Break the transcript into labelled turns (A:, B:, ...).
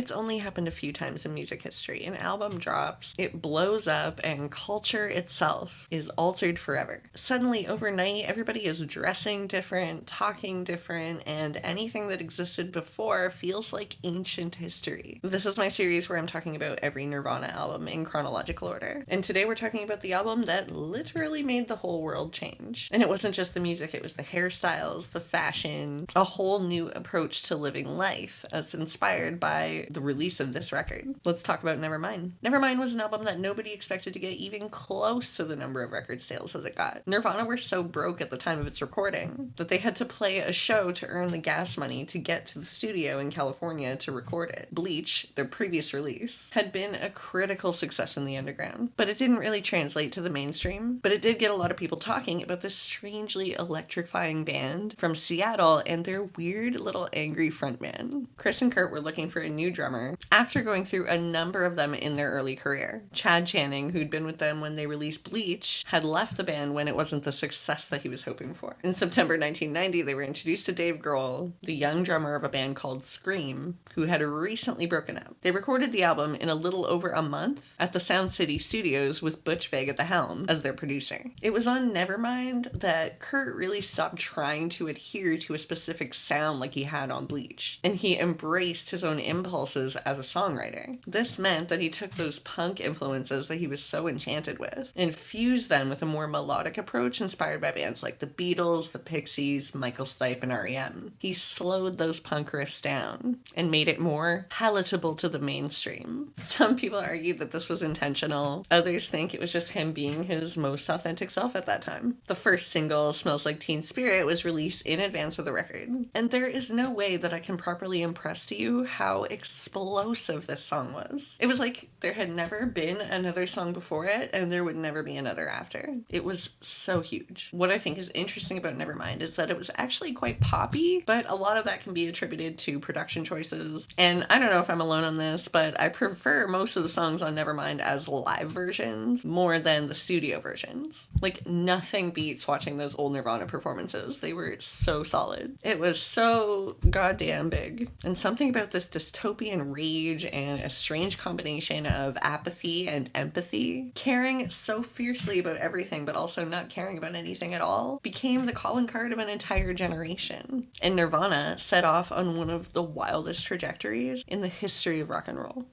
A: It's only happened a few times in music history. An album drops, it blows up, and culture itself is altered forever. Suddenly, overnight, everybody is dressing different, talking different, and anything that existed before feels like ancient history. This is my series where I'm talking about every Nirvana album in chronological order. And today we're talking about the album that literally made the whole world change. And it wasn't just the music, it was the hairstyles, the fashion, a whole new approach to living life as inspired by the release of this record. Let's talk about Nevermind. Nevermind was an album that nobody expected to get even close to the number of record sales as it got. Nirvana were so broke at the time of its recording that they had to play a show to earn the gas money to get to the studio in California to record it. Bleach, their previous release, had been a critical success in the underground, but it didn't really translate to the mainstream. But it did get a lot of people talking about this strangely electrifying band from Seattle and their weird little angry frontman. Chris and Kurt were looking for a new drummer after going through a number of them in their early career. Chad Channing, who'd been with them when they released Bleach, had left the band when it wasn't the success that he was hoping for. In September 1990, they were introduced to Dave Grohl, the young drummer of a band called Scream, who had recently broken up. They recorded the album in a little over a month at the Sound City Studios with Butch Vig at the helm as their producer. It was on Nevermind that Kurt really stopped trying to adhere to a specific sound like he had on Bleach, and he embraced his own impulses as a songwriter. This meant that he took those punk influences that he was so enchanted with and fused them with a more melodic approach inspired by bands like the Beatles, the Pixies, Michael Stipe, and R.E.M. He slowed those punk riffs down and made it more palatable to the mainstream. Some people argue that this was intentional. Others think it was just him being his most authentic self at that time. The first single, Smells Like Teen Spirit, was released in advance of the record, and there is no way that I can properly impress to you how explosive this song was. It was like there had never been another song before it, and there would never be another after. It was so huge. What I think is interesting about Nevermind is that it was actually quite poppy, but a lot of that can be attributed to production choices. And I don't know if I'm alone on this, but I prefer most of the songs on Nevermind as live versions more than the studio versions. Like, nothing beats watching those old Nirvana performances. They were so solid. It was so goddamn big. And something about this dystopian rage and a strange combination of apathy and empathy, caring so fiercely about everything but also not caring about anything at all, became the calling card of an entire generation. And Nirvana set off on one of the wildest trajectories in the history of rock and roll.